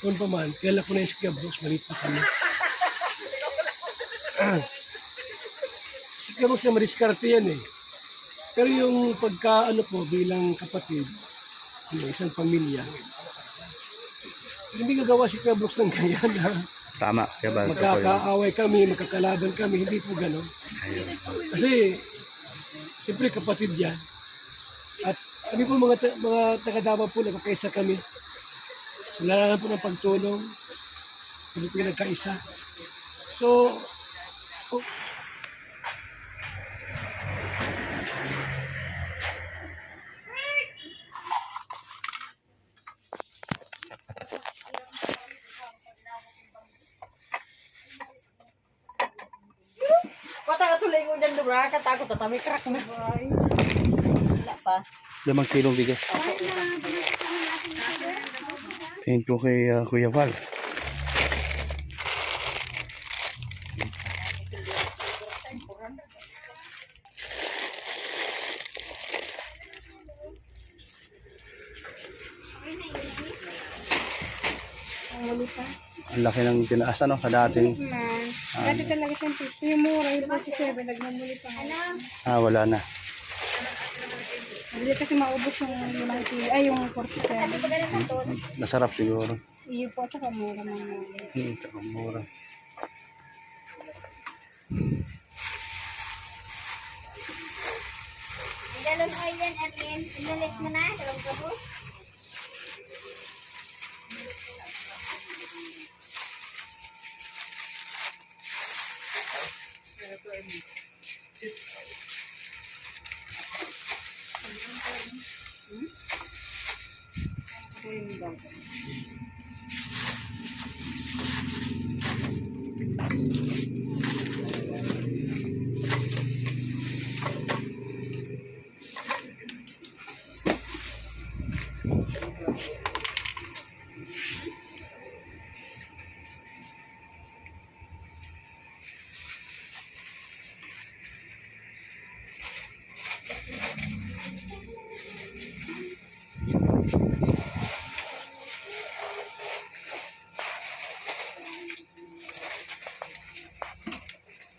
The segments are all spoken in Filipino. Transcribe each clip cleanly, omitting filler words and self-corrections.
Kung pa man, kailan ko na yung Skabros, maliit pa kami. Skabros na mariskarte yan eh. Pero yung pagka ano po bilang kapatid, isang pamilya, hindi gagawa si Skabros ng ganyan ha. Tama, Kuya Bal. Magkakaaway kami, magkakalaban kami, hindi po gano'n. Ayun. Kasi, siyempre kapatid yan. At kami po mga taga-Davao po, nagkakaisa kami. So, larangan po ng pagtulong. Kami po nagkaisa. So, Mata ka tuloy yung ulan dura, katakot at may crack na. Wala pa. 5 kilong bigas. Thank you kay Kuya Val. Ang laki ng tinaas ano sa dating. Dati talaga siyang 50. Yung mura, yung 47, nagmamuli pa. Wala na. Hindi kasi maubos yung limang kilo. Ay, yung 47. Nasarap siguro. Iyo po, tsaka mura naman. Tsaka mura. Galon oil yan, Erlin. Inalit mo na, dalawang gabo.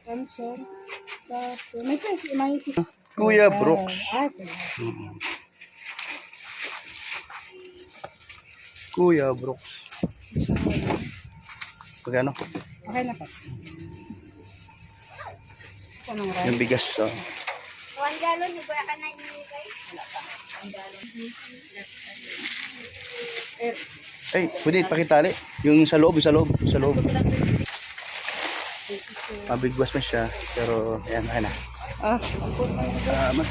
Cancel. Tapos, may peso, may sis. Kuya Brooks. Kuya Brooks. Pagano? Okay na po. Anong rice? Yung bigas. 1 galon, hindi ka na inilagay. Ay, pwede pakitali. Yung sa loob, sa loob. Mabigwas na siya. Pero, ayan, ayan na. Salamat.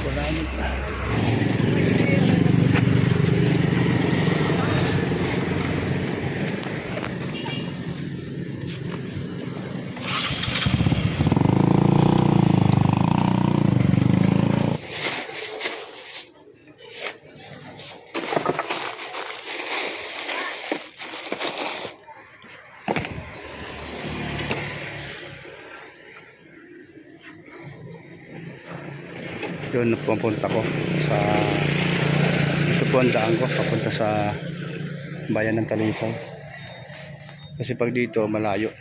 Yun, pupunta ko sa ito po ang daan ko papunta sa bayan ng Talisay kasi pag dito malayo,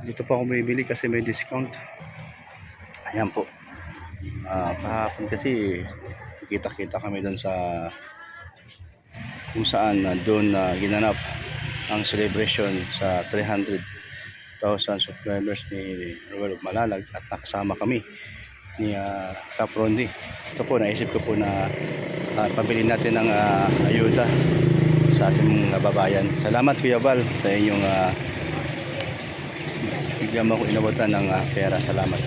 dito po ako bibili kasi may discount. Ayan po, kahapon kasi kita kami doon sa kung saan doon ginanap ang celebration sa 300,000 subscribers ni Ruel Malalag at nakasama kami ni Caprondi. Ito po, naisip ko po na pabili natin ng ayuda sa ating mga babayan. Salamat Kuya Val sa inyong bigyan mo ko inabutan ng pera. Salamat.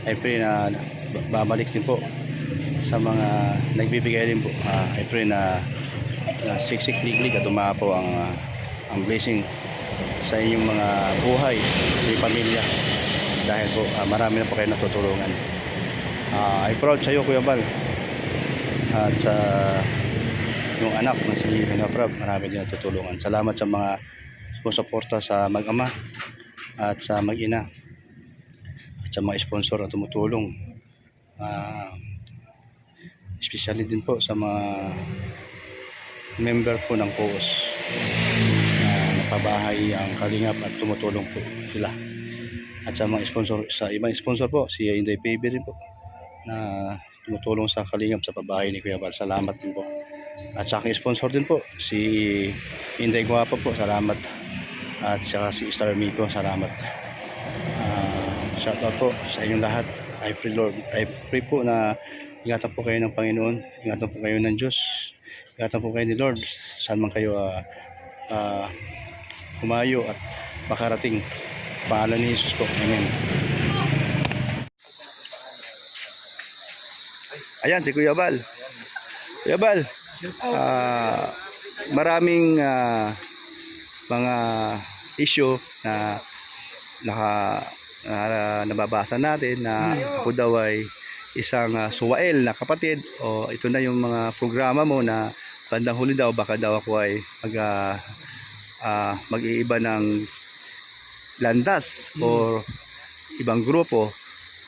I pray na babalik din po sa mga nagbibigay din po. I pray na siksik liglig at umapo ang blessing sa inyong mga buhay, sa inyong pamilya. Dahil po marami na po kayo natutulungan. I'm proud sa iyo Kuya Val. At sa yung anak na si Prab, marami din natutulungan. Salamat sa mga sumusuporta sa mag-ama at sa mag-ina at sa mga sponsor na tumutulong. Especially din po sa mga member po ng COOS na napabahay ang Kalingap at tumutulong po sila. At sa mga sponsor, sa ibang sponsor po, si Inday Baby rin po na tumutulong sa Kalingap sa pabahay ni Kuya Bal. Salamat din po. At sa aking sponsor din po, si Inday Guapa po, salamat. At saka si Star Mico, salamat. Shoutout po sa inyong lahat. I pray Lord, I pray po na ingatan po kayo ng Panginoon, ingatan po kayo ng Diyos, ingatan po kayo ni Lord, saan man kayo humayo at makarating. Pangalan ni Jesus po. Amen. Ayan si Kuya Bal. Kuya Bal, maraming mga issue na nababasa natin na ako daw ay isang suwael na kapatid, o ito na yung mga programa mo na bandang huli daw baka daw ako ay mag-iiba ng landas o ibang grupo.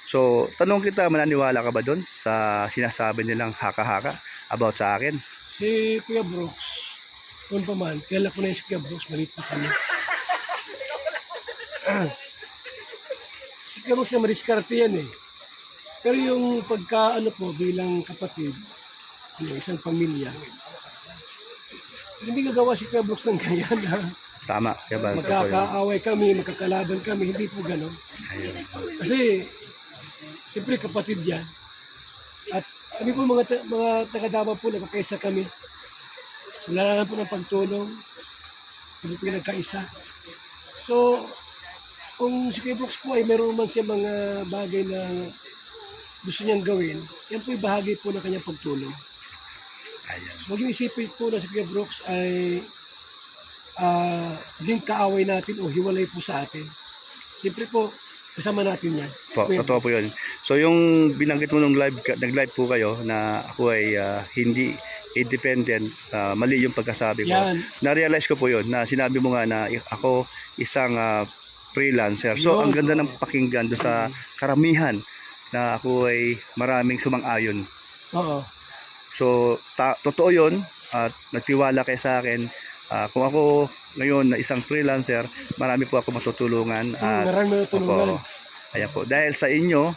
So tanong kita, mananiwala ka ba doon sa sinasabi nilang haka-haka about sa akin? Si Kuya Brooks, kung pa man, kailan ko na si Kuya Brooks, maliit pa kami. Si Kuya Brooks na mariskarte yan eh. Pero yung pagka po bilang kapatid, isang pamilya, hindi gagawa si Kuya Brooks ng ganyan ha. Tama, Kuya Bal. Magkakaaway kami, magkakalaban kami, hindi po gano'n. Kasi, siyempre kapatid yan. At kami po mga taga-Davao po, nagkakaisa kami. So, lalanan po ng pagtulong. Kami po nagkaisa. So, kung si Kuya Brooks po ay meron man siya mga bagay na gusto niyang gawin, yan po yung bahagi po ng kanyang pagtulong. So, huwag yung isipin po na si Kuya Brooks ay yung kaaway natin o hiwalay po sa atin. Siyempre po, kasama natin yan. Po, totoo po yun. So yung binanggit mo nung nag-live po kayo na ako ay hindi independent, mali yung pagkasabi ko. Yan. Na-realize ko po yun na sinabi mo nga na ako isang freelancer. So ang ganda ng pakinggan doon sa karamihan na ako ay maraming sumang-ayon. Oo. So totoo yun at nagtiwala kayo sa akin. Kung ako ngayon na isang freelancer, marami po ako matutulungan. Marami matutulungan. Ayan po. Dahil sa inyo,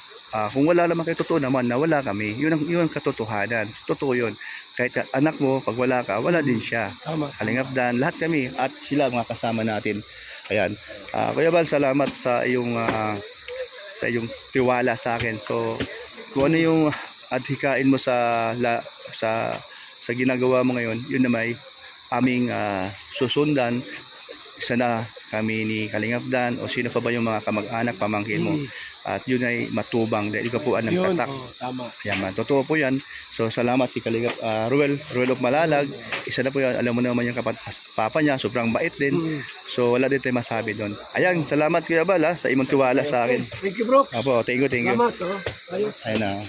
kung wala naman kayo, totoo naman na wala kami. Yun ang katotohanan. Totoo yun. Kahit anak mo, pag wala ka, wala din siya. Tama. Kalingap Dan, lahat kami at sila mga kasama natin. Ayan. Kuya Bal, salamat sa iyong tiwala sa akin. So, kung ano yung adhikain mo sa ginagawa mo ngayon, yun na may aming susundan. Isa na kami ni Kalingap Dan o sino pa ba yung mga kamag-anak, pamangkin mo. At yun ay matubang dahil ikaw po ang nagtatak. Tama. Yan, totoo po yan. So salamat si Kalingap Ruel of Malalag. Isa na po yan, alam mo naman yung papa niya, sobrang bait din. So wala din tayo masabi doon. Ayan, salamat Kuya Bal sa imong tiwala sa akin. Thank you, Brooks. Apo, thank you. Salamat. Ayos. Ayun na.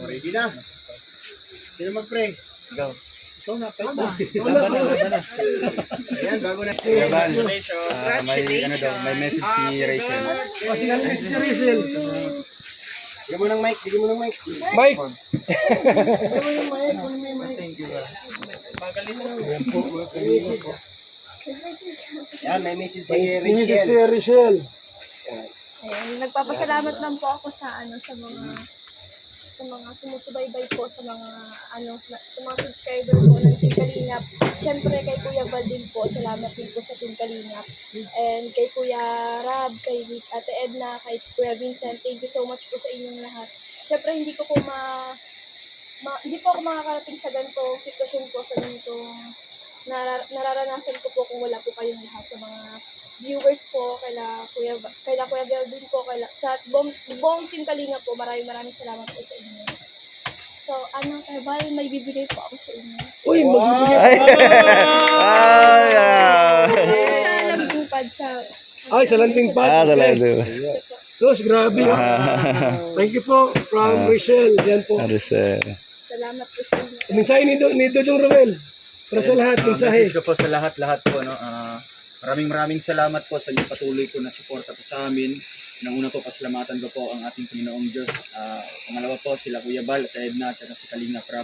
Ready na? Sino mag-pray? Ikaw. Ikaw na, pray na. Ayan, bago na. May message si Rachel. Kasi namin si Rizal. Bigyan mo ng mic, bigyan mo ng mic. Mike. Yan, may message si Ini si Rachel. Rizal. Ayun, nagpapasalamat lang po ako sa mga sumusubaybay po sa mga sa mga subscriber po ng Team Kalingap. Siyempre kay Kuya Val din po, salamat din po sa Team Kalingap. And kay Kuya Rab, kay Ate Edna, kay Kuya Vincent, thank you so much po sa inyong lahat. Siyempre hindi ko po hindi po ako makakarating sa ganitong sitwasyon po, sa ganitong nararanasan ko po kung wala po kayong lahat, sa mga viewers po, kaila Kuya Galvin po, sa buong Team Kalingap po, maraming salamat po sa inyo. So, Val, may bibigay po ako sa inyo. Uy, magbibigay. Sa lambing pad, Ay, sa landing pad. Sos, grabe. Thank you po from Rizal. Yan po. salamat po sa inyo. Mensahe ni Dodong Romel. Para sa lahat, mensahe. Message ko po sa lahat po, no. maraming salamat po sa inyong patuloy po na suporta po sa amin. Una po, pasalamatan ko po ang ating Panginoong Diyos. Pangalawa po, sila Kuya Bal at Edna at saka si Kalinga Prab.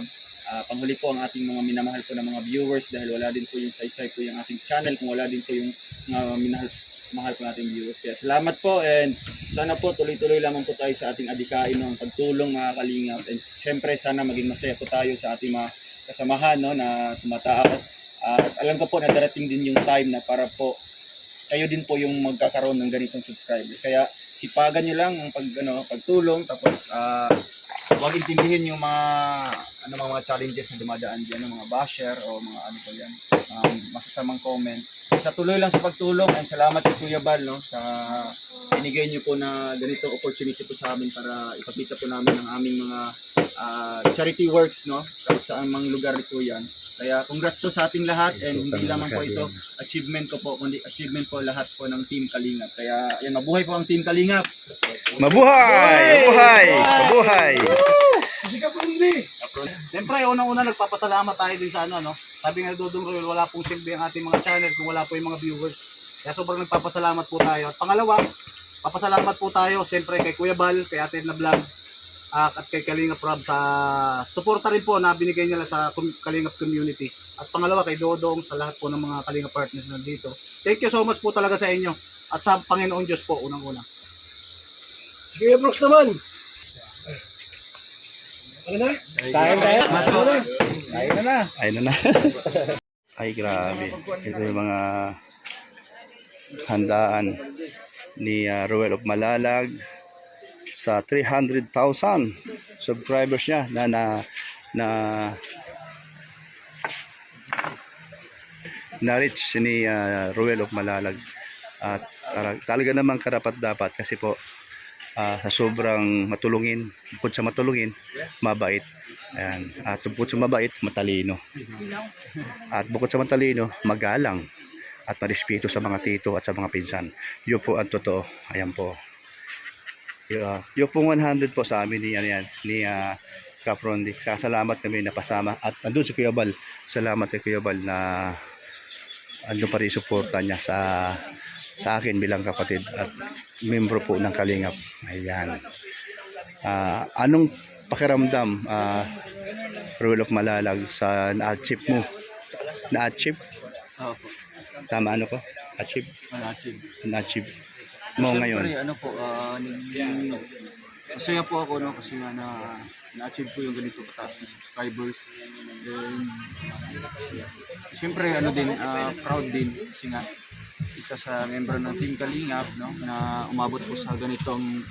Panghuli po ang ating mga minamahal po ng mga viewers dahil wala din po yung saysay po yung ating channel kung wala din po yung mga mahal po nating viewers. Kaya salamat po and sana po tuloy-tuloy lamang po tayo sa ating adikain ng pagtulong mga Kalingap. And syempre sana maging masaya po tayo sa ating mga kasamahan no, na tumataas. At alam ko po na darating din yung time na para po kayo din po yung magkakaroon ng ganitong subscribers. Kaya sipagan nyo lang ang pagtulong tapos huwag intindihin yung mga challenges na dumadaan diyan ng mga basher o mga ano po yan, masasamang comment. Sa tuloy lang sa pagtulong and salamat kay Kuya Bal no sa binigay niyo po na ganitong opportunity po sa amin para ipakita po namin ang aming mga charity works no kahit saan mang lugar ito yan. Kaya congrats po sa ating lahat and hindi lamang po ito achievement ko po kundi achievement po lahat po ng Team Kalingap. Kaya ayan, mabuhay po ang Team Kalingap. Mabuhay! Mabuhay! Mabuhay! Sige po hindi. Siyempre, unang-una nagpapasalamat tayo din sa ano. Sabi nga Dodong Royal, wala pong silbi ang ating mga channel kung wala po yung mga viewers. Kaya sobrang nagpapasalamat po tayo. At pangalawa, papasalamat po tayo siyempre kay Kuya Bal, kay Ate Edna Vlog, at kay Kalinga Prab sa suporta rin po na binigay nila sa Kalingap community. At pangalawa kay Dodong sa lahat po ng mga Kalinga partners na dito. Thank you so much po talaga sa inyo. At sa Panginoon Diyos po, unang-una. Sige, Brooks naman. Ano na? Kain tayo. Ano na? Kain na na. Ayun na na. Ay, grabe. Ito yung mga handaan ni Ruel of Malalag sa 300,000 subscribers niya na reach ni Ruel of Malalag. At talaga namang karapat-dapat kasi po sa sobrang matulungin, bukod sa matulungin, mabait. Ayan. At bukod sa mabait, matalino. At bukod sa matalino, magalang at marespeto sa mga tito at sa mga pinsan. Yun po ang totoo. Ayan po. Yung pong 100 po sa amin ni Caprondi. Salamat kami na pasama. At andun si Kuya Bal. Salamat kay Kuya Bal na andun pa rin suporta niya sa akin bilang kapatid at membro po ng Kalingap. Ayan. Anong pakiramdam, Ruel of Malalag, sa na-achieve mo? Na-achieve? Opo. Tama ano ko? Achieve? Na-achieve mo ngayon? Siyempre, ano po, masaya po ako no, kasi nga na-achieve ko yung ganito kataas na subscribers. And siyempre, ano din, proud din kasi nga isa sa member ng Team Kalingap no, na umabot po sa ganitong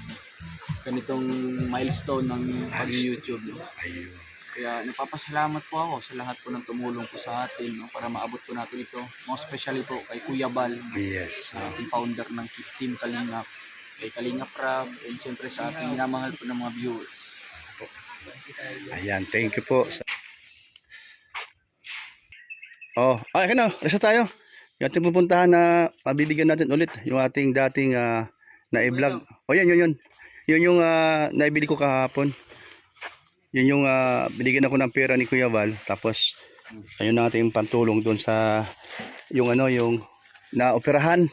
milestone ng pag-YouTube. No? Kaya nagpapasalamat po ako sa lahat po ng tumulong po sa atin no, para maabot po natin ito. Most especially po kay Kuya Bal, Yes. ating founder ng Team Kalingap, kay Kalinga Prab, and siyempre sa ating minamahal po ng mga viewers. Ayan, thank you po. Ayan na, resa tayo. Yung ating pupuntahan na mabibigyan natin ulit yung ating dating na-vlog. Yun yung naibili ko kahapon. Yun yung binigyan ako ng pera ni Kuya Val. Tapos ayun natin pantulong doon sa yung na-operahan.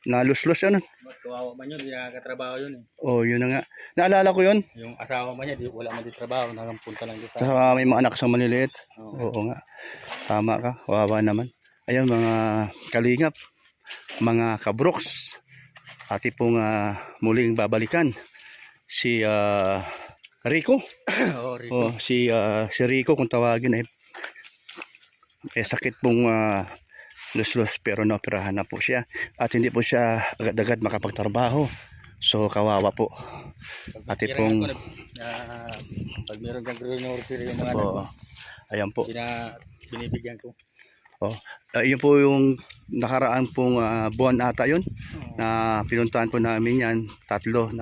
Na luslos yun. Kawawa man yun, hindi nakakatrabaho yun eh. Yun na nga. Naalala ko yun. Yung asawa man niya, wala man din trabaho, nakapunta lang dito. Kasi may mga anak sa maliliit. Oo nga. Tama ka. Kawawa naman. Ayun mga Kalingap, mga kabroks, ati pong muling babalikan si Rico. Rico. Si Rico kung tawagin sakit pong luslos pero naoperahan na po siya at hindi po siya agad-agad makapagtrabaho. So kawawa po. Ati pong pag meron kang grocery yung mga ayan po. Binibigyan ko. Yun po yung nakaraan pong buwan ata yun na pinuntahan po namin yan tatlong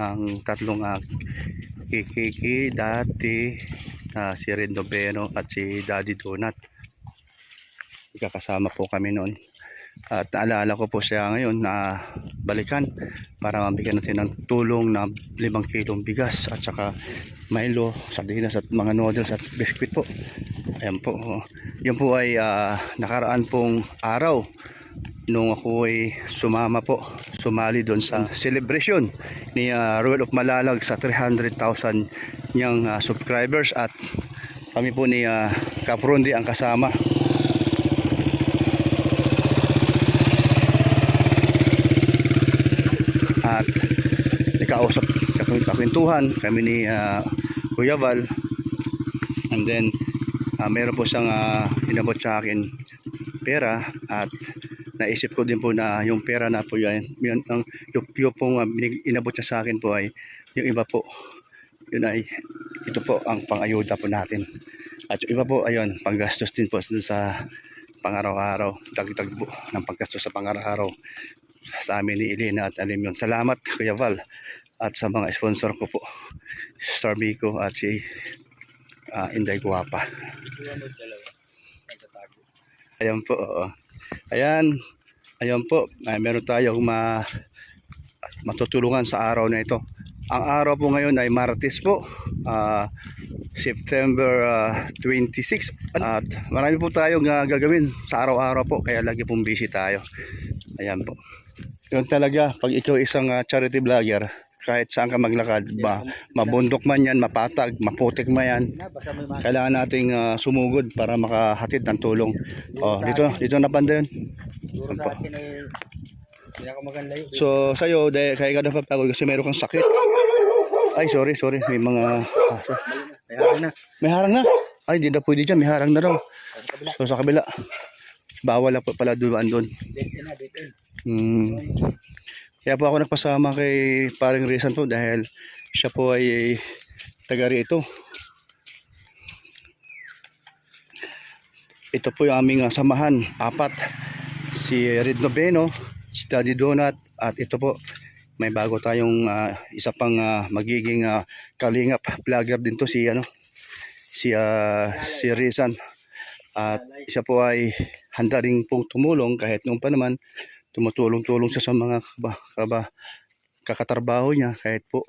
Kiki, Dati, si Rendo Beno at si Daddy Donut. Ikakasama po kami noon at naalala ko po siya ngayon na balikan para mabigyan natin ng tulong na 5 kilong bigas at saka Milo, sardinas at mga noodles at biscuit po. Ayan po. Yun po ay nakaraan pong araw nung ako ay sumali doon sa celebration ni Royal of Malalag sa 300,000 niyang subscribers, at kami po ni Kaprondi ang kasama. At nakausap, kakwentuhan kami ni Kuya Val, and then meron po siyang inabot sa akin pera, at naisip ko din po na yung pera na po yan, yung pong inabot niya sa akin po ay yung iba po, yun ay ito po ang pang-ayuda po natin, at yung iba po ayun, panggastos din po dun sa pang-araw-araw, dagdag po ng paggastos sa pang-araw-araw sa amin ni Elena at Alim yun. Salamat Kuya Val, at sa mga sponsor ko po, Star Bico at si Inday Guapa. Ayan po, oo. Ayan po, meron tayong matutulungan sa araw na ito. Ang araw po ngayon ay Martes po, September 26, at marami po tayong gagawin sa araw-araw po, kaya lagi pong busy tayo. Ayan po. Yun talaga, pag ikaw isang charity vlogger, kahit saan ka maglakad, mabundok man yan, mapatag, maputik man yan, kailangan nating sumugod para makahatid ng tulong. Dito na banda yun. So sa'yo, kaya ka na papagod kasi meron kang sakit. Ay, sorry, may mga may harang na. Ay, hindi na pwede dyan, may harang na raw. So sa kabila, bawal na pala doon. Kaya po ako nagpasama kay paring Rizan to, dahil siya po ay taga rito. Ito po yung aming samahan, 4. Si Red Noveno, si Daddy Donut, at ito po, may bago tayong isa pang magiging kalingap vlogger din to, si Rizan. At siya po ay handa rin pong tumulong, kahit nung pa naman tumutulong-tulong siya sa mga kakatrabaho niya, kahit po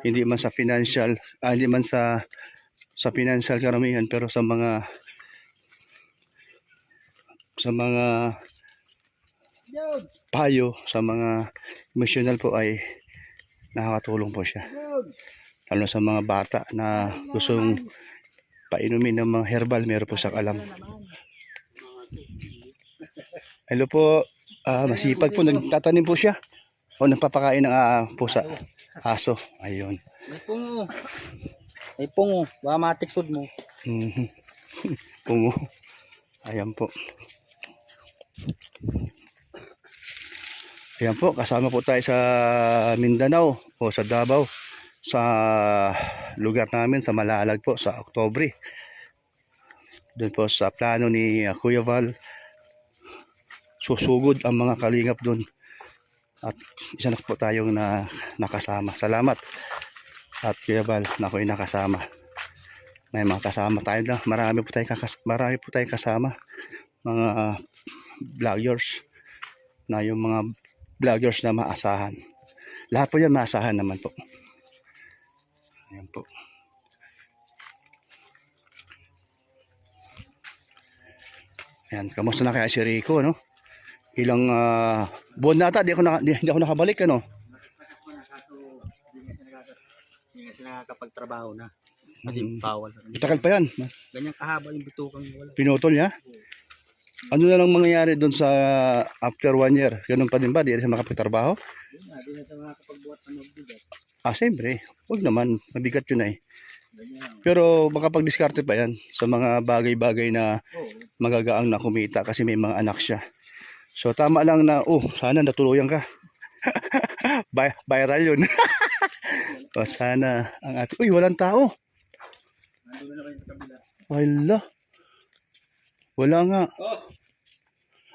hindi man sa financial, hindi man sa financial karamihan, pero sa mga payo, sa mga emotional po ay nakakatulong po siya, lalo sa mga bata na gustong painumin ng mga herbal, meron po siyang alam. Hello po. Masipag po, nagtatanim po siya o nagpapakain ng pusa, aso. Ayun. May pungo, baka matiksod mo. Pungo. Ayan po. Ayan po, kasama po tayo sa Mindanao o sa Davao, sa lugar namin sa Malalag po sa Oktubre. Doon po sa plano ni Kuya Val, susugod ang mga kalingap doon, at isa na po tayong nakasama. Salamat at Kuya Val na ako'y nakasama. May mga kasama tayo na, marami po tayong kasama, mga vloggers, na yung mga vloggers na maasahan. Lahat po yan maasahan naman po. Ayan po. Ayan, kamusta na kaya si Rico, no? Ilang buwan na ata, hindi ako nakabalik, ano? Hindi nga sila nakakapagtrabaho na. Kasi bawal. Tagal pa yan. Ganyan kahaba yung bitukan wala. Pinutol niya? Ano na lang mangyayari doon sa after 1 year? Ganun pa din ba? Di rin siya makapagtrabaho? Hindi na sila makakapagbuhat ng magbigat. Siyempre. Huwag naman. Mabigat yun eh. Pero makapag-diskarte pa yan sa mga bagay-bagay na magagaang na kumita kasi may mga anak siya. So tama lang na, sana natuluyan ka. Viral yun. O sana ang ating, walang tao. Wala. Wala nga.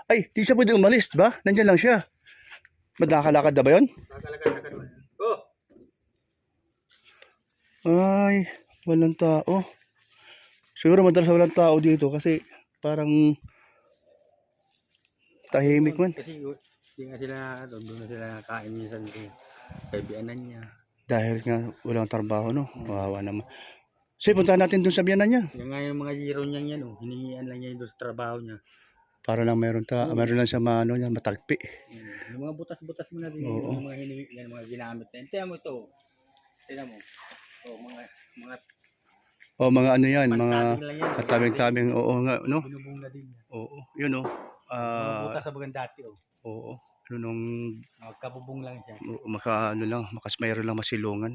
Ay, di siya pwede umalis, ba? Nandiyan lang siya. Nakakalakad na ba yun? Nakakalakad na. Ay, walang tao. Siguro madalas walang tao dito kasi parang tahimik man. Kasi hindi nga sila, doon na sila kain niya sa kaibianan niya. Dahil nga walang trabaho, no? Wawa naman. Sige, punta natin dun sa biyanan niya. Yung nga yung mga zero niya yan, hinihian lang niya doon sa trabaho niya. Para lang meron lang siya ano niya matagpi. Yung mga butas-butas mo na din, Oo. yung mga yan, mga ginamit na. Tingnan mo ito. Tingnan mo. Oh, mga O mga ano yan, mga pantabing lang yan. katabing-tabing, oo nga, no? Binubong na din yan. Oo, yun oh. Mga butas sa bagang dati, oh. Oo. Ano nung Kabubong lang siya. mayroon lang masilungan.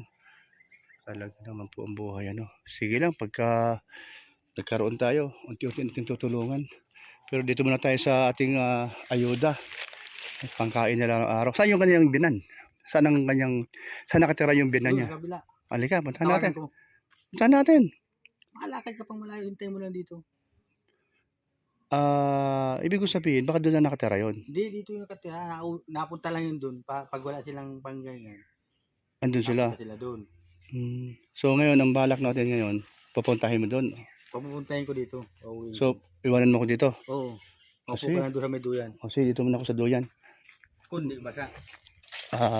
Talaga naman po ang buhay ano. Sige lang pagka nagkaroon tayo, unti-unti natin tutulungan. Pero dito muna tayo sa ating ayuda. Pangkain nila araw. Saan yung kanyang binan? Saan nakatira yung binan niya? Sa kabila. Halika, puntahan natin. Tawagan ko. Puntahan natin. Malakad ka pang malayo, hintay mo lang dito. Ibig ko sabihin, baka doon na nakatira yun. Hindi, dito yung nakatira. Napunta lang yun doon. Pag wala silang pangganyan. Andun sila. Napunta sila doon. So ngayon, ang balak natin ngayon, papuntahin mo doon. Papupuntahin ko dito. Pauwi. So, iwanan mo ko dito. Oo. Kasi- Opo ka na doon sa may duyan. Kasi dito muna ako sa duyan. Kundi basa.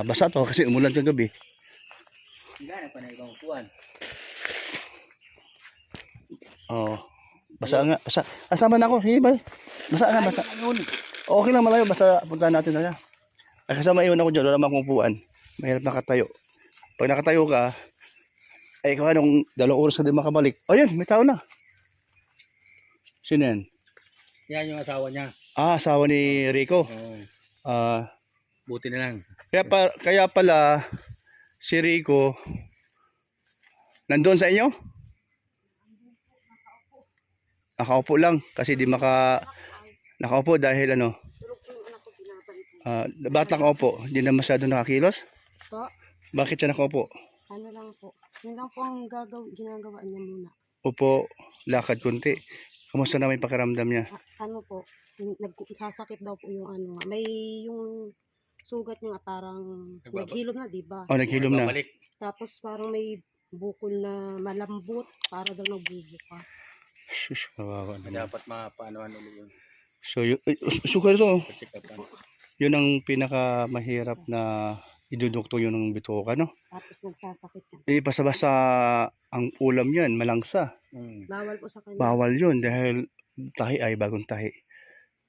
Basa to kasi umulan kagabi. Hindi na pa na ibang upuan. Oo. Basa nga, basa. Asama na ako. Sige, bali. Basa nga, basa. Okay lang malayo, basta puntahan natin na. Ay, kasama iwan ako dyan, wala namang upuan. Mahirap nakatayo. Pag nakatayo ka, ay kung anong 2 oras ka din makabalik. Ayun, may tao na. Sino yan? Yan yung asawa niya. Asawa ni Rico. Oo. Buti na lang. kaya pala, si Rico, nandun sa inyo? Nakaupo lang kasi di nakaupo dahil ano. Ba't nakaupo? Hindi na masyado nakakilos? Po, Bakit siya nakaupo? ano lang po. Yun lang po ang ginagawa niya muna. Upo, lakad kunti. Kamusta na may pakiramdam niya? Ano po, nagsasakit daw po yung ano. May yung sugat niya parang naghilom na, di ba? Oh, naghilom na. Babalik. Tapos parang may bukol na malambot para daw nagbubuka. Shush, kawawa naman. Dapat mapaanoan ulit yun. So, sugar to. Check up lang. Yun ang pinaka mahirap na idudukto yun ng bituka, no? Tapos nagsasakit yan. Basta-basta ang ulam yan, malangsa. Bawal po sa kanya. Bawal yun dahil tahi ay bagong tahi.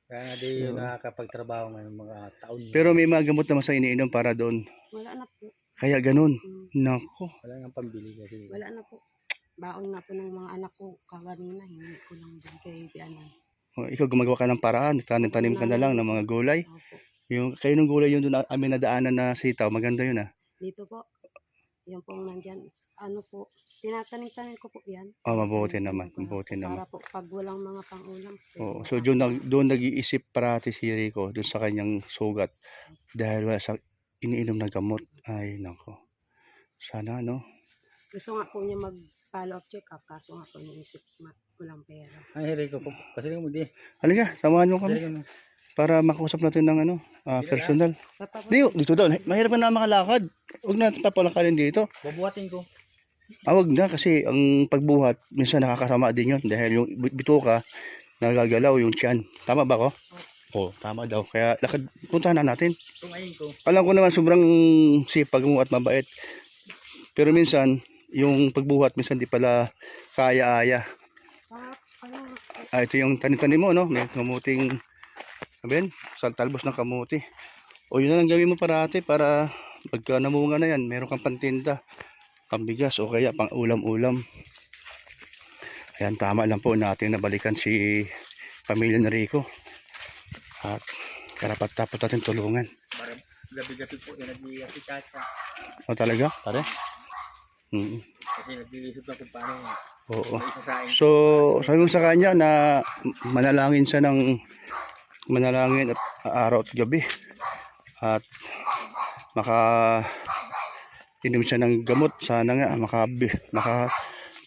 Kaya nga di nakakapagtrabaho ngayong mga taon. Pero may mga gamot naman sa iniinom para doon. Wala na po. Kaya ganun. Mm, Nako. Wala nang pambili kasi. wala na po. Baon na po ng mga anak ko kaganina. Hindi ko lang din kay Dianan. Ikaw gumagawa ka ng paraan. Tanim ka na lang ng mga gulay. Opo. Yung, kayo ng gulay yun doon amin nadaanan na sitaw. Maganda yun ah. Dito po. Yan pong nandyan. Ano po. Tinatanim-tanim ko po yan. Oh, mabuti naman. Mabuti naman. Para po pag walang mga pang-ulam. Oo. So doon nag-iisip parati si Rico doon sa kanyang sugat. Dahil wala sa iniinom na gamot. Ay nako. Sana no. Gusto nga po niya mag-follow up check up. Kaso nga po naisip walang pera. Ay, Rico po. Kasi mo di. Halika, samahan mo kami. Para makausap natin ng ano, personal. Dito daw. Mahirap na makalakad. Huwag natin papalakarin dito. Bubuhatin ko. Wag na kasi ang pagbuhat, minsan nakakasama din yun. Dahil yung bituka, nagagalaw yung tiyan. Tama ba ko? Oo, tama daw. Kaya lakad, puntahan na natin. Tungayin ko. Alam ko naman sobrang sipag mo at mabait. Pero minsan, yung pagbuhat, minsan di pala kaya-aya. Ito yung tanim-tanim mo, no? May kamuting, sabihin, talbos ng kamuti. O yun na lang gawin mo parati para pagka namunga na yan, meron kang pantinda, pambigas o kaya pang ulam-ulam. Ayan, tama lang po natin nabalikan si pamilya ni Rico. At karapat-dapat natin tulungan. Gabi-gabi po, nag-iisip si Chacha. O talaga, pare? Kasi nag-iisip na kung paano Oo. isasain. So, sabi mo sa kanya na manalangin siya ng manalangin at araw at gabi. At inom siya ng gamot. Sana nga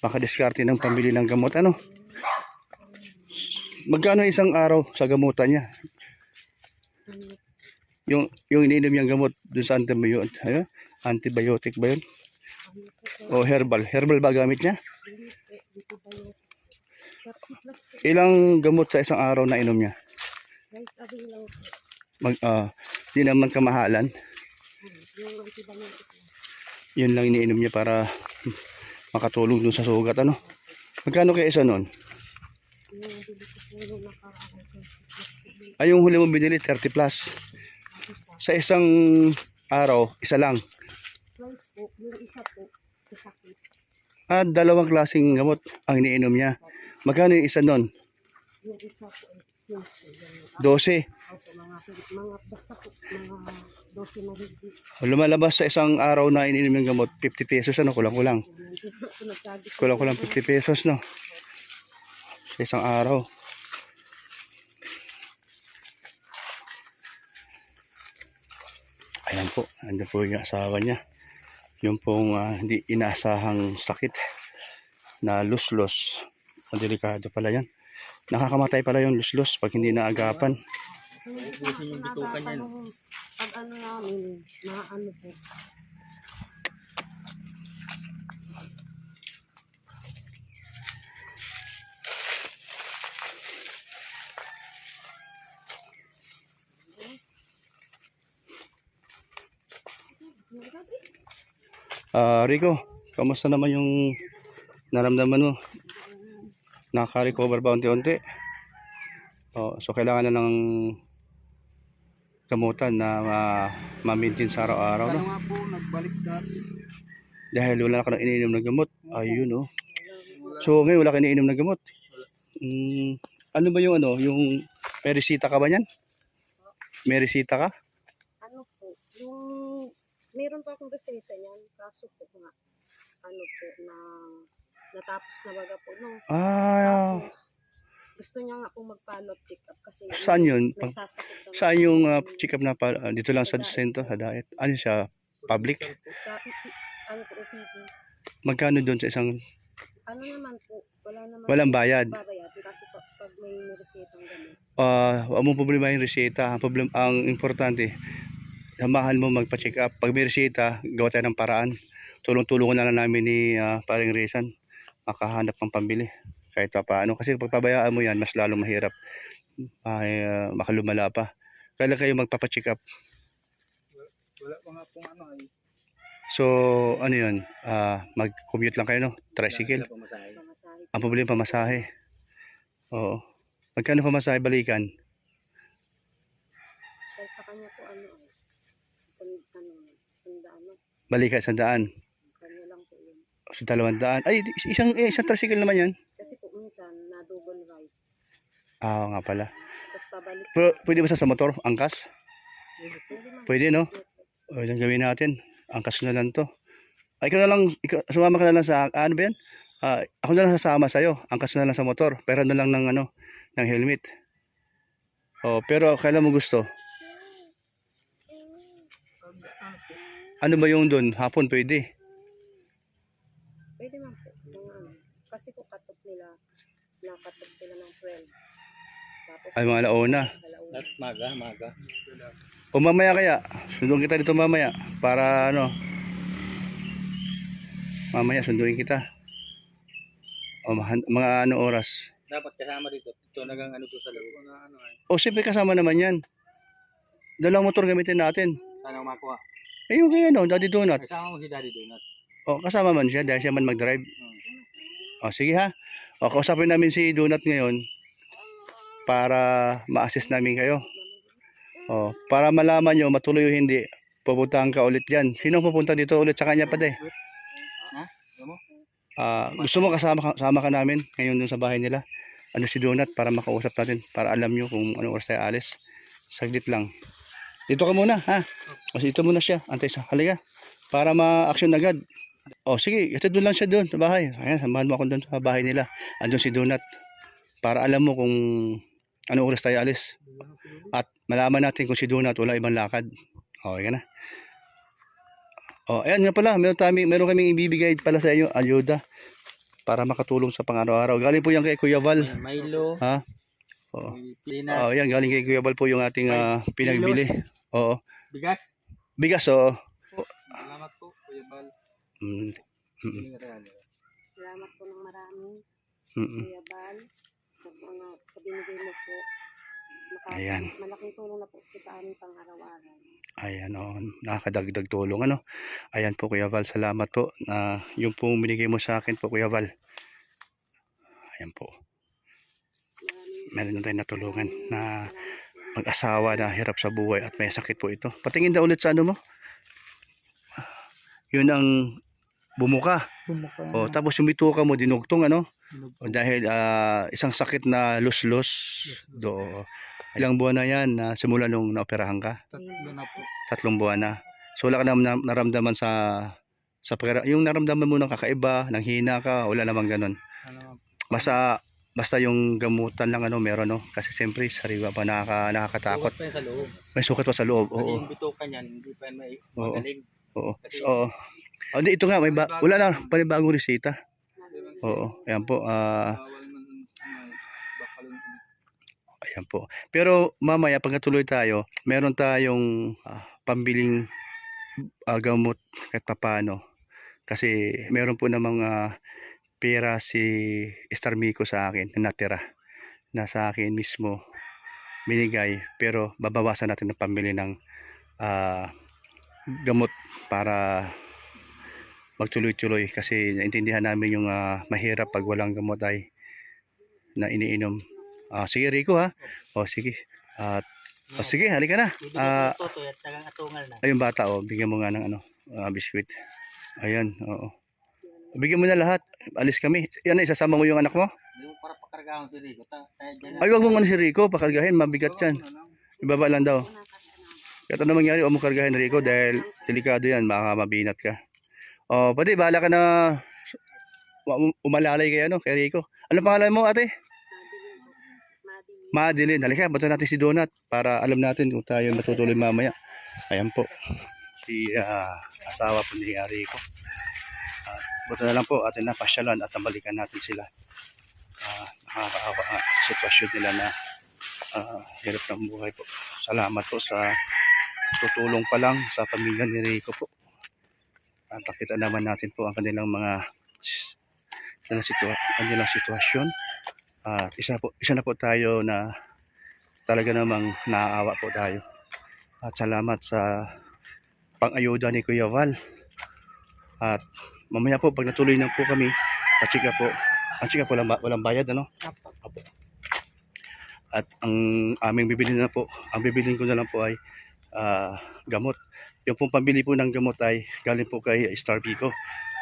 makadiskarte ng pambili ng gamot. Ano? Magkano isang araw sa gamutan niya? Yung iniinom niyang gamot dun sa antibiotic ba yun? O herbal? Herbal ba gamit niya? Ilang gamot sa isang araw na inom niya? Di naman kamahalan. Yun lang iniinom niya para makatulong dun sa sugat. Ano? Magkano kaya isa nun? Ay, yung huli mo binili, 30 plus. Sa isang araw, isa lang. Twice po, yung isa po, sa sakit. At dalawang klaseng gamot ang iniinom niya. Magkano yung isa nun? Yung isa po, yung 12. opo, mga basta po, mga 12 na higit. Lumalabas sa isang araw na iniinom yung gamot, 50 pesos, ano, kulang-kulang. Nagsabi ko, Kulang-kulang 50 pesos, no? Sa isang araw. Ayan po, andun po yung asawa niya. Yung pong hindi inaasahang sakit na luslos. Ang delikado pala yan. Nakakamatay pala yung luslos pag hindi naagapan. Ubusin yung bitukan yan. pag ano namin, na ano po, Rico, kamusta naman yung naramdaman mo? Nakaka-recover ba unti-unti? So kailangan na lang gamutan na ma-maintain sa araw-araw, no? nga po, nagbalik dati. Dahil wala ka na iniinom na gamot. Ayun, no? So ngayon wala ka iniinom na gamot. Ano ba yung ano? Yung may resita ka ba niyan? May resita ka? ano po, yung, meron pa akong reseta niyan, kaso po nga, ano po, na, natapos na baga po, no? Tapos, gusto niya nga po mag-follow up check-up kasi Saan yun? nagsasakit daw. Saan yung check-up na dito lang sa center, sa diet? Ano siya? Public? Sa, ano po, OPD. Magkano doon sa isang Ano naman po, wala naman walang po bayad? babayad, kasi pag may reseta gano'n. Huwag mong problema yung reseta. Ang importante, samahan mo magpa-check up. Pag may reseta, gawa tayo ng paraan. Tulong-tulungan na lang namin ni paring Rizan makahanap ng pambili. Kahit pa paano. Kasi pag pabayaan mo yan, mas lalong mahirap. Makalumala pa. Kailan kayo magpapacheck up? Wala pa nga pong ano ay. So, ano yun? Mag-commute lang kayo, no? Tricycle. Pamasahe. Ang problema, pamasahe. Oo. Magkano pamasahe balikan? Dahil sa kanya po, isang daan, Balikan 100. kanya lang po yun. So, 200. Ay, isang tricycle naman yan. Kasi po minsan, na double ride. Oo nga pala. Tapos pabalik. Pero pwede ba sa motor? Angkas? Pwede man. Pwede, no? O, yan gawin natin. Angkas na lang to. Ay, sumama ka na lang sa, ano ba yan? Ako na lang sasama sa'yo. Angkas na lang sa motor. Pero na lang ng, ng helmet. Pero kailan mo gusto? Ano ba yung doon? Hapon pwede. Pwede man po. Kasi po cut-off nila, na-cut-off sila ng 12. Tapos, Ay, mga alauna. alauna. At maga. O mamaya kaya. Sunduin kita dito mamaya. Para mamaya sunduin kita. O mga oras. Dapat kasama dito. Ito nagang to sa loob. O siyempre kasama naman yan. Dalawang motor gamitin natin. Sana makuha. Eh yung kaya Daddy Donut. Kasama mo si Daddy Donut. O kasama man siya dahil siya man mag-drive. O sige ha. O kausapin namin si Donut ngayon para ma-assist namin kayo. O para malaman nyo matuloy o hindi, pupuntahan ka ulit dyan. Sino pupunta dito ulit sa kanya pa de? Gusto mo kasama ka namin ngayon dun sa bahay nila? Si Donut para makausap natin, para alam nyo kung anong oras tayo alis. Saglit lang. Dito ka muna, ha? O dito muna siya, antay sa halika. Para ma-action agad. O sige, ito doon lang siya doon sa bahay. Ayan, samahan mo ako doon sa bahay nila. Andun si Donut. Para alam mo kung anong oras tayo alis. At malaman natin kung si Donut wala ibang lakad. Okay ka na? O, ayan nga pala, meron kaming ibibigay pala sa inyo, ayuda. Para makatulong sa pang-araw-araw. Galing po yan kay Kuya Val. Milo. Ha? Oo. Peanut. Yan, galing kay Kuya Val po yung ating pinagbili. Oo. Bigas. Bigas, oo. Salamat po, Kuya Bal. Salamat po ng marami, Mm. Kuya Bal, sa binigay mo po. Ayan. Malaking tulong na po sa amin pang araw-araw. Ayan, nakakadagdag tulong, Ayan po, Kuya Val, salamat po. Yung pong binigay mo sa akin po, Kuya Val. Ayan po. Meron na tayong natulungan na mag-asawa na hirap sa buhay at may sakit po ito. Patingin na ulit sa ano mo. Yun ang bumuka. O, tapos yung bituka mo dinugtong ano. O, dahil isang sakit na lus-lus. Ilang buwan na yan na simula nung naoperahan ka? 3 buwan na. So wala ka na naramdaman yung naramdaman mo ng kakaiba, ng hina ka, wala namang ganun. Basta yung gamutan lang ano meron no, kasi siyempre sariwa pa nakakatakot. Sukat pa yan sa loob. May sukat pa sa loob. Kasi Oo. yung bituka niyan, hindi pa yan Oo. magaling. Oo. Kasi- Oo. Oh, di, ito nga wala na panibagong reseta. Oo. Ayan po. Ayan po. Pero mamaya pag natuloy tayo, meron tayong pambiling gamot kahit papaano. Kasi meron po namang pera si Star Miko sa akin na natira. Na sa akin mismo binigay. Pero babawasan natin ng pambili ng gamot para magtuloy-tuloy. Kasi naintindihan namin yung mahirap pag walang gamot ay na iniinom. Sige Rico ha. O sige. Sige, halika na. Ayun bata bigyan mo nga ng biskuit. Ayan, oo. Bigyan mo na lahat. Alis kami. Yan isasama mo yung anak mo? Yung para pakargahan si Rico. Ay, wag mo nga si Rico, pakargahin, mabigat yan. Ibaba lang daw. Kaya ano mangyari, huwag mo kargahin Rico dahil delikado yan, baka mabinat ka. O, pati, bahala ka na umalalay kay Rico. Ano pangalan mo ate? Madeline. Halika, bato natin si Donut para alam natin kung tayo matutuloy mamaya. Ayan po. Si asawa po ni Rico. Bato na lang po atin na pasyalan at nabalikan natin sila. Nakakaawa ang sitwasyon nila na hirap ng buhay po. Salamat po sa tutulong pa lang sa pamilya ni Rico po. At nakita naman natin po ang kanilang kanilang sitwasyon. At isa na po tayo na talaga namang naaawa po tayo. At salamat sa pang-ayuda ni Kuya Val. At mamaya po pag natuloy na po kami, pa-check up po. Ang check up walang bayad ano? Apo. At ang aming bibilin ko na lang po ay gamot. Yung pong pambili po ng gamot ay galing po kay Star Miko.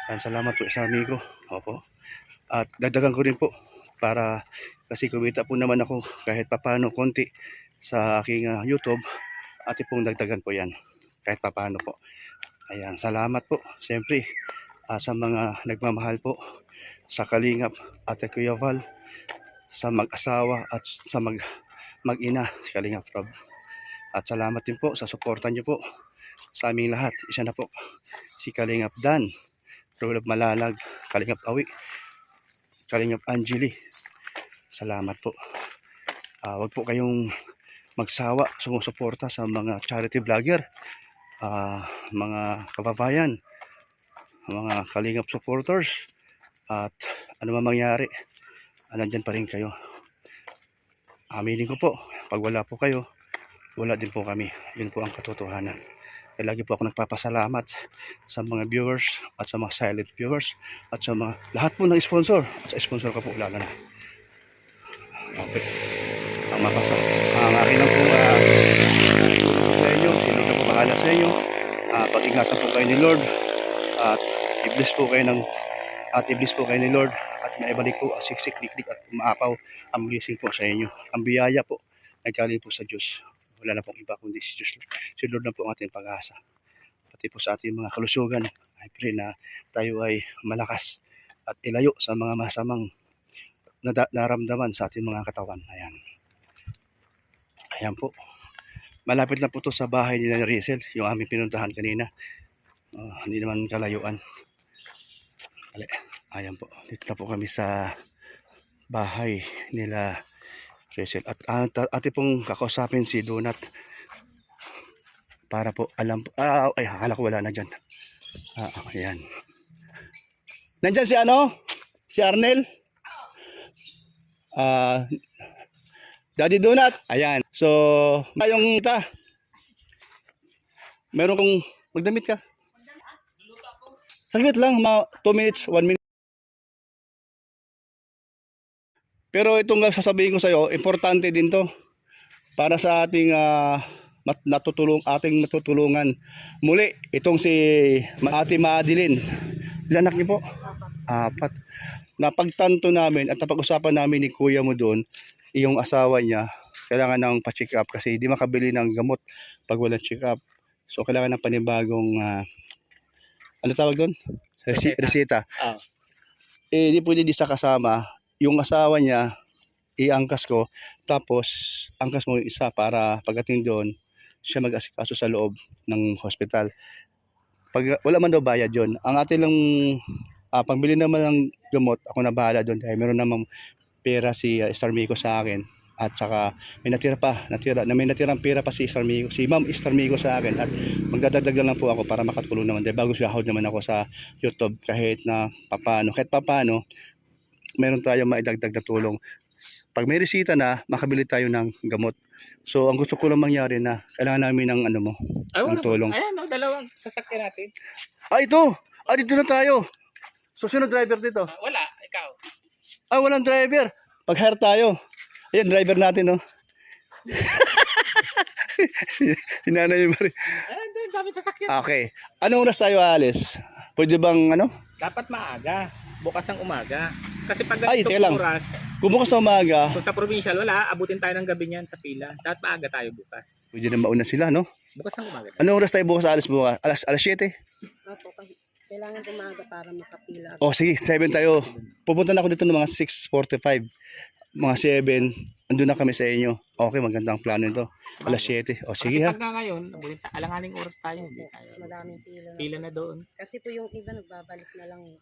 Salamat po Star Miko. Opo. At dagdagan ko rin po para kasi kumita po naman ako kahit papano konti sa aking YouTube at pong dagdagan po yan kahit papano po. Ayan, salamat po siyempre sa mga nagmamahal po sa Kalingap at Kuya Val, sa mag-asawa at sa mag-ina si Kalingap Rob. At salamat din po sa suporta niyo po sa aming lahat. Isa na po si Kalingap Dan, Rolab Malalag, Kalingap Awi, Kalingap Angeli. Salamat po. Wag po kayong magsawa sumusuporta sa mga charity vlogger, mga kababayan, mga Kalingap supporters, at ano man mangyari, nandyan pa rin kayo. Aminin ko po, pag wala po kayo, wala din po kami. Yun po ang katotohanan. Kaya lagi po ako nagpapasalamat sa mga viewers at sa mga silent viewers at sa mga lahat po ng sponsor at sa sponsor ko po lalo na. Okay. Ang akin lang po sa inyo, sino ka po bahala sa inyo. Pag-ingatan po kayo ni Lord at i-bless po kayo ni Lord at maibalik po siksik, liklik at maapaw ang blessing po sa inyo. Ang biyaya po ay galing po sa Diyos. Wala na pong iba kundi si Diyos. Si Lord na po ang ating pag-asa. Pati po sa ating mga kalusugan, I pray na tayo ay malakas at ilayo sa mga masamang naramdaman sa ating mga katawan. Ayan po. Malapit na po to sa bahay nila ni Rizel, yung aming pinuntahan kanina. Hindi naman kalayuan. Ayan po. Dito na po kami sa bahay nila Rizel. At ate pong kakausapin si Donut para po alam po. Ay, akala ko wala na dyan. Ayan. Nandyan si Si Arnel? Daddy Donut. Ayan. So, tayong meron kong magdamit ka. Saglit lang, 2 minutes, 1 minute. Pero itong sasabihin ko sa iyo, importante din to. para sa ating ating matutulungan. Muli, itong si Ate Madeline. Ilan anak niyo po? Apat. Napagtanto namin at napag-usapan namin ni kuya mo doon, yung asawa niya, kailangan ng pa-check up kasi hindi makabili ng gamot pag walang check up. So, kailangan ng panibagong, ano tawag doon? Resita. Ah. Hindi pwede di sa kasama. Yung asawa niya, iangkas ko, tapos angkas mo yung isa para pagdating doon, siya mag-asikaso sa loob ng hospital. Pag wala man daw bayad yon, ang atin lang pagbili naman ng gamot, ako na bahala doon dahil meron namang pera si Star Mico sa akin at saka may natirang pera pa si Ma'am Star Mico sa akin at magdadagdag lang po ako para makatulong naman dahil bago sahod naman ako sa YouTube kahit papaano meron tayong maidagdag na tulong. Pag may resita na, makabili tayo ng gamot. So, ang gusto ko lang mangyari na kailangan namin ng ng tulong. Ayan, dalawang sasakyan natin. Ito! Dito na tayo! So, sino driver dito? Wala, ikaw. Walang driver. Pag-hire tayo. Ayan, driver natin, no? si Nanay Marie. Ayan, dami sasakyan. Okay. Anong oras tayo aalis? Pwede bang Dapat maaga. Bukas ang umaga. Kasi pag Ay, ganito teka lang. oras, Kumukas sa umaga, kung sa provincial, wala, abutin tayo ng gabi niyan sa pila. Dapat maaga tayo bukas. pwede na mauna sila, no? Bukas ang umaga. Anong oras tayo bukas aalis bukas? Alas 7? Opo, kailangan umaga para makapila. Oh, sige, 7 tayo. Pupunta na ako dito ng mga 6:45. Mga 7, andun na kami sa inyo. Okay, magandang plano ito. Alas 7. O, sige Kasi ha. pag nga ngayon, alanganing oras tayo. Hindi tayo. Madaming pila. Pila na doon. Kasi po yung iba nagbabalik na lang eh.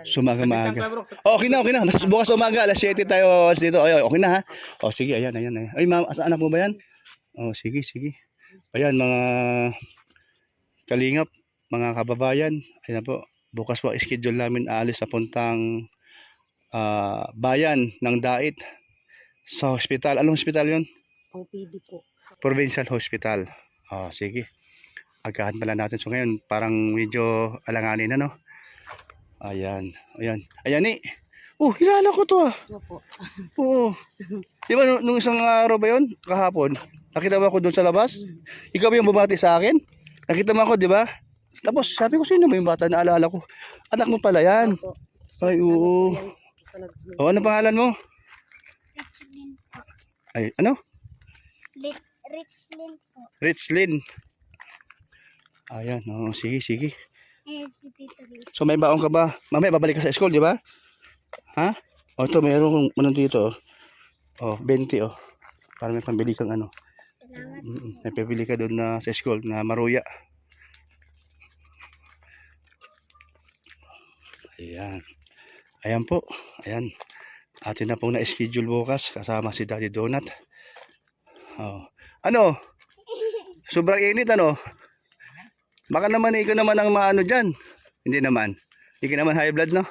Sumaga-maga. Okay na. Bukas umaga, alas 7 tayo dito. Ay, okay na ha. O, sige, ayan. Ay, ma'am, anak mo ba yan? O, sige. Ayan, mga kalingap, mga kababayan. Ayan po, bukas po, schedule namin aalis sa puntang bayan ng Dait sa hospital. Anong hospital yon? OPD po. Provincial Hospital. Sige. Agahan pala natin. So ngayon, parang medyo alanganin na, no? Ayan. Ni. Kilala ko to ah. Opo. Oo. Di ba nung isang araw ba yun? Kahapon. Nakita mo ako doon sa labas? Ikaw ba yung bumati sa akin? Nakita mo ako, di ba? Tapos sabi ko, sino ba yung bata na alala ko? Anak mo pala yan. Opo. Ay, oo. Ano pangalan mo? Richlin po. Ay, ano? Richlin po. Richlin. Ayan, sige. Si Tito Rich. So may baon ka ba? Mamaya babalik ka sa school, di ba? Ha? Ito, mayroong dito. 20 Para may pambili kang Salamat. May pabili ka doon sa school na maruya. Ayan po. Ayan. Atin na pong na-schedule bukas kasama si Daddy Donut. Ano? Sobrang init, Baka naman ikaw naman ang maano dyan. Hindi naman. Hindi ka naman high blood, no?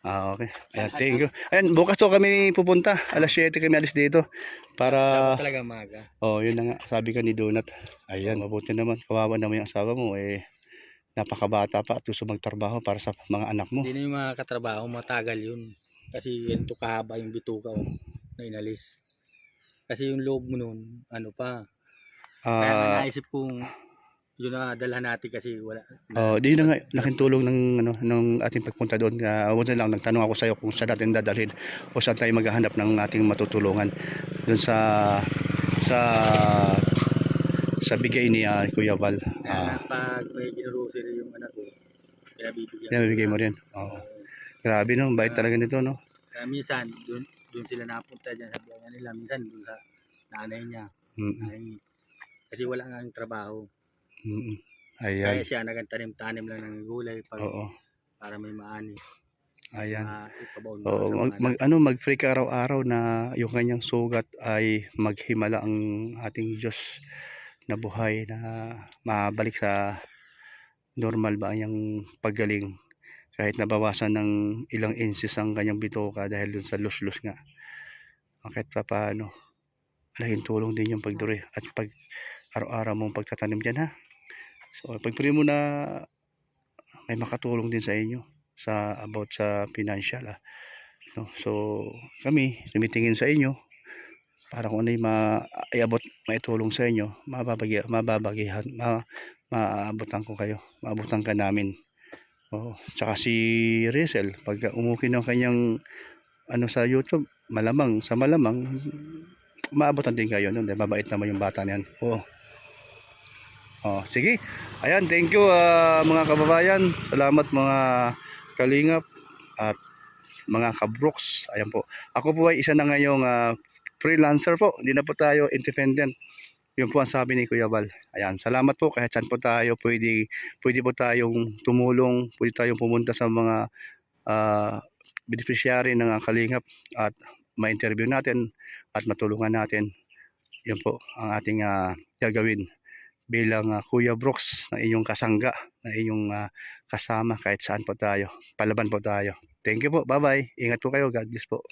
Okay. Ayan, thank you. Ayan, bukas to kami pupunta. Alas 7 kami alis dito. Para... Talaga maaga. Yun na nga. Sabi ka ni Donut. Ayan, mabuti naman. Kawawa naman yung asawa mo. Napakabata pa at gusto magtrabaho para sa mga anak mo. Hindi na yung mga katrabaho, matagal yun. Kasi ganito kahaba yung bituka na inalis. Kasi yung loob mo nun, kaya nga naisip kong yun na dalhan natin kasi wala. Di na nga, laking tulong ng ating pagpunta doon. Wala lang, nagtanong ako sa iyo kung saan natin dadalhin o saan tayo maghahanap ng ating matutulungan doon sa bigay ni Kuya Val. Pag may ginurosery yung anak ko, Pinabibigay mo rin. Grabe, no? Bait talaga nito, no? Kaya minsan, doon sila napunta dyan sa buwan nila. Minsan doon sa nanay niya. Kasi wala nga ang trabaho. Ayan. Kaya siya nagtanim-tanim lang ng gulay para may maani. Ayan. Ipabaon Mag-pray ka araw-araw na yung kanyang sugat ay maghimala ang ating Diyos na buhay na mabalik sa normal ba ang paggaling kahit nabawasan ng ilang inches ang kanyang bituka dahil dun sa lus-lus nga. Kahit pa paano, malaking tulong din yung pagduri at pag araw-araw mong pagtatanim dyan, ha. So pagpray mo na may makatulong din sa inyo about sa financial, ha. So kami tumitingin sa inyo para kung ano yung maiabot, maitulong sa inyo, maabutan ko kayo, maabutan ka namin. Oo. Tsaka si Rizel, pag umukin ng kanyang ano sa YouTube, malamang maabutan din kayo nun. Mabait naman yung bata na yan. Oo. Oh, sige. Ayan, thank you mga kababayan. Salamat mga kalingap at mga kabrooks. Ayan po. Ako po ay isa na ngayong freelancer po. Hindi na po tayo independent. Yun po ang sabi ni Kuya Bal. Ayan, salamat po. Kahit saan po tayo, pwede po tayong tumulong, pwede tayong pumunta sa mga beneficiary ng kalingap at ma-interview natin at matulungan natin. Yun po ang ating gagawin bilang Kuya Brooks na inyong kasangga, na inyong kasama kahit saan po tayo. Palaban po tayo. Thank you po. Bye-bye. Ingat po kayo. God bless po.